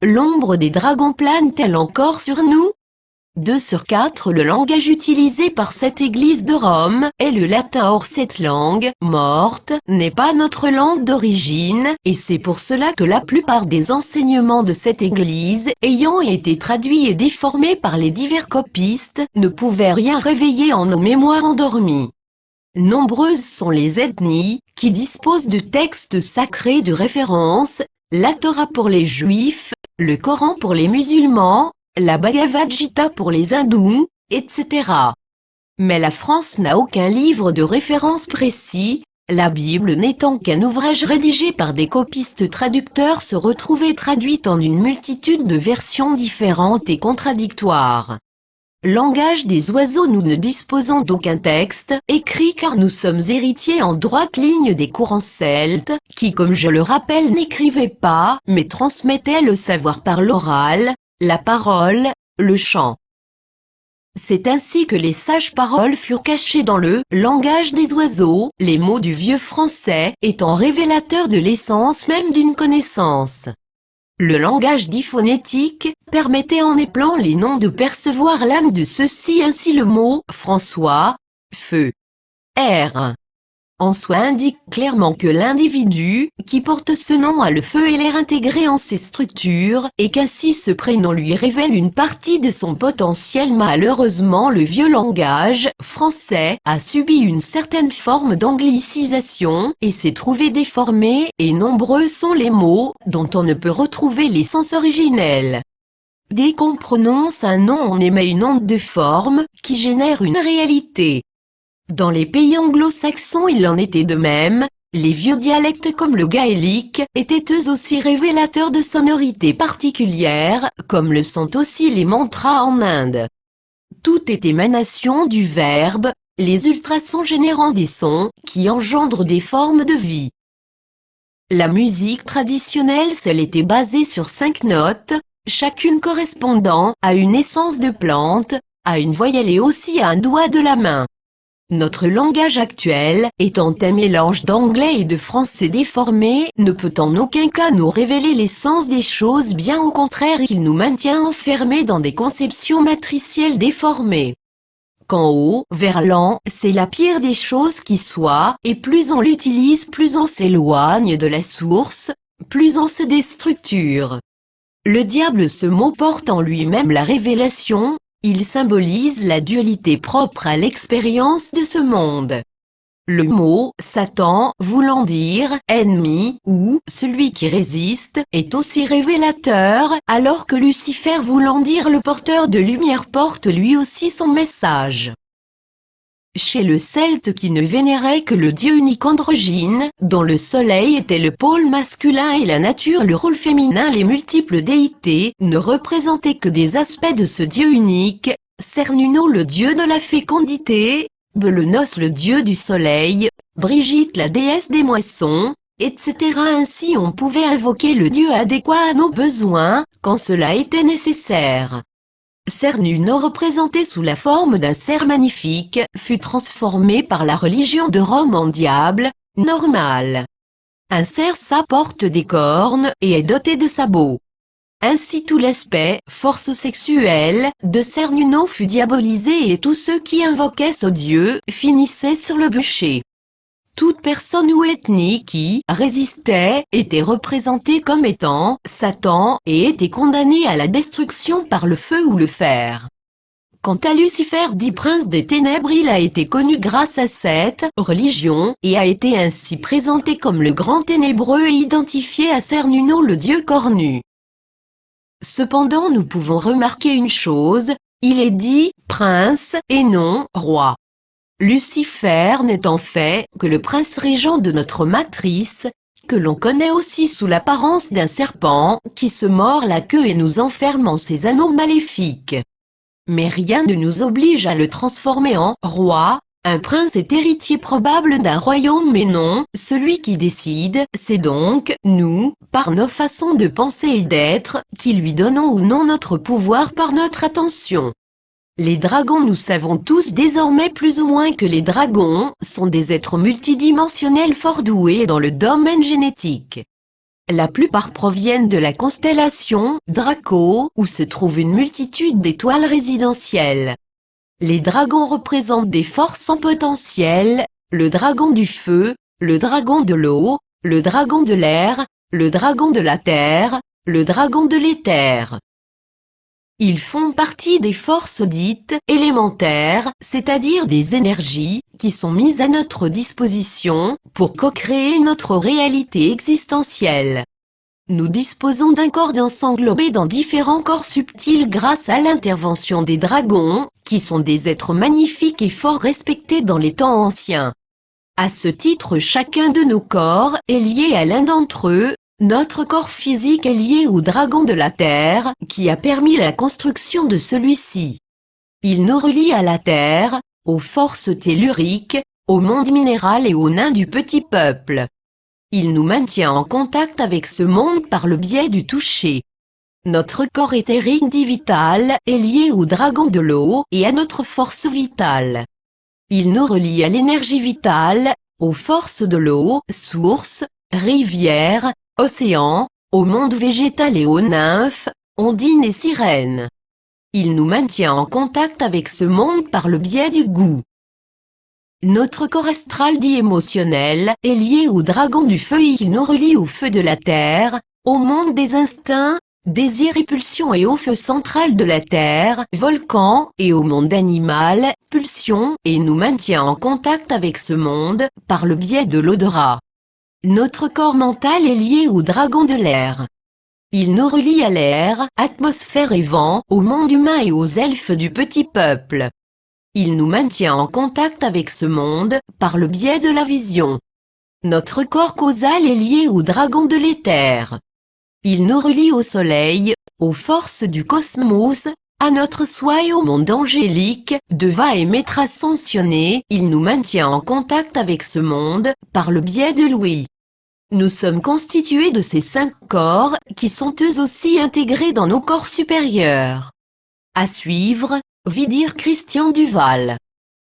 l'ombre des dragons plane-t-elle encore sur nous? 2 sur 4 Le langage utilisé par cette Église de Rome est le latin. Or cette langue, morte, n'est pas notre langue d'origine, et c'est pour cela que la plupart des enseignements de cette Église, ayant été traduits et déformés par les divers copistes, ne pouvaient rien réveiller en nos mémoires endormies. Nombreuses sont les ethnies qui disposent de textes sacrés de référence, la Torah pour les Juifs, le Coran pour les musulmans, la Bhagavad Gita pour les hindous, etc. Mais la France n'a aucun livre de référence précis, la Bible n'étant qu'un ouvrage rédigé par des copistes traducteurs se retrouver traduite en une multitude de versions différentes et contradictoires. Langage des oiseaux. Nous ne disposons d'aucun texte écrit car nous sommes héritiers en droite ligne des courants celtes, qui comme je le rappelle n'écrivaient pas, mais transmettaient le savoir par l'oral, la parole, le chant. C'est ainsi que les sages paroles furent cachées dans le langage des oiseaux, les mots du vieux français étant révélateurs de l'essence même d'une connaissance. Le langage dit phonétique permettait en épelant les noms de percevoir l'âme de ceux-ci. Ainsi le mot « François », feu, air, en soi indique clairement que l'individu qui porte ce nom a le feu et l'air intégrés en ses structures, et qu'ainsi ce prénom lui révèle une partie de son potentiel. Malheureusement le vieux langage français a subi une certaine forme d'anglicisation, et s'est trouvé déformé, et nombreux sont les mots dont on ne peut retrouver l'essence originelle. Dès qu'on prononce un nom on émet une onde de forme, qui génère une réalité. Dans les pays anglo-saxons il en était de même, les vieux dialectes comme le gaélique étaient eux aussi révélateurs de sonorités particulières, comme le sont aussi les mantras en Inde. Tout est émanation du verbe, les ultrasons générant des sons, qui engendrent des formes de vie. La musique traditionnelle seule était basée sur 5 notes, chacune correspondant à une essence de plante, à une voyelle et aussi à un doigt de la main. Notre langage actuel, étant un mélange d'anglais et de français déformé, ne peut en aucun cas nous révéler l'essence des choses, bien au contraire il nous maintient enfermés dans des conceptions matricielles déformées. Qu'en haut, vers l'en, c'est la pire des choses qui soit, et plus on l'utilise plus on s'éloigne de la source, plus on se déstructure. Le diable, ce mot porte en lui-même la révélation. Il symbolise la dualité propre à l'expérience de ce monde. Le mot « Satan » voulant dire « ennemi » ou « celui qui résiste » est aussi révélateur, alors que Lucifer voulant dire « le porteur de lumière » porte lui aussi son message. Chez le Celte qui ne vénérait que le dieu unique androgyne, dont le soleil était le pôle masculin et la nature le rôle féminin, les multiples déités ne représentaient que des aspects de ce dieu unique, Cernunno le dieu de la fécondité, Belenos le dieu du soleil, Brigitte la déesse des moissons, etc. Ainsi on pouvait invoquer le dieu adéquat à nos besoins, quand cela était nécessaire. Cernunno, représenté sous la forme d'un cerf magnifique, fut transformé par la religion de Rome en diable, normal. Un cerf porte des cornes et est doté de sabots. Ainsi tout l'aspect, force sexuelle, de Cernunno fut diabolisé et tous ceux qui invoquaient ce dieu finissaient sur le bûcher. Toute personne ou ethnie qui résistait était représentée comme étant Satan et était condamnée à la destruction par le feu ou le fer. Quant à Lucifer dit prince des ténèbres, il a été connu grâce à cette religion et a été ainsi présenté comme le grand ténébreux et identifié à Cernunno le dieu cornu. Cependant nous pouvons remarquer une chose, il est dit prince et non roi. Lucifer n'est en fait que le prince régent de notre matrice, que l'on connaît aussi sous l'apparence d'un serpent qui se mord la queue et nous enferme en ses anneaux maléfiques. Mais rien ne nous oblige à le transformer en roi. Un prince est héritier probable d'un royaume mais non, celui qui décide, c'est donc nous, par nos façons de penser et d'être, qui lui donnons ou non notre pouvoir par notre attention. Les dragons, nous savons tous désormais plus ou moins que les dragons sont des êtres multidimensionnels fort doués dans le domaine génétique. La plupart proviennent de la constellation Draco, où se trouve une multitude d'étoiles résidentielles. Les dragons représentent des forces en potentiel, le dragon du feu, le dragon de l'eau, le dragon de l'air, le dragon de la terre, le dragon de l'éther. Ils font partie des forces dites élémentaires, c'est-à-dire des énergies qui sont mises à notre disposition pour co-créer notre réalité existentielle. Nous disposons d'un corps dense englobé dans différents corps subtils grâce à l'intervention des dragons, qui sont des êtres magnifiques et fort respectés dans les temps anciens. À ce titre, chacun de nos corps est lié à l'un d'entre eux. Notre corps physique est lié au dragon de la Terre, qui a permis la construction de celui-ci. Il nous relie à la Terre, aux forces telluriques, au monde minéral et aux nains du petit peuple. Il nous maintient en contact avec ce monde par le biais du toucher. Notre corps éthérique dit vital est lié au dragon de l'eau et à notre force vitale. Il nous relie à l'énergie vitale, aux forces de l'eau, sources, rivières, océans, au monde végétal et aux nymphes, ondines et sirènes. Il nous maintient en contact avec ce monde par le biais du goût. Notre corps astral dit émotionnel est lié au dragon du feu et il nous relie au feu de la terre, au monde des instincts, désirs et pulsions et au feu central de la terre, volcan, et au monde animal, pulsions, et nous maintient en contact avec ce monde par le biais de l'odorat. Notre corps mental est lié au dragon de l'air. Il nous relie à l'air, atmosphère et vent, au monde humain et aux elfes du petit peuple. Il nous maintient en contact avec ce monde par le biais de la vision. Notre corps causal est lié au dragon de l'éther. Il nous relie au soleil, aux forces du cosmos, à notre soi et au monde angélique, Deva et maître ascensionné. Il nous maintient en contact avec ce monde par le biais de l'ouïe. Nous sommes constitués de ces 5 corps, qui sont eux aussi intégrés dans nos corps supérieurs. À suivre, Vidir Christian Duval.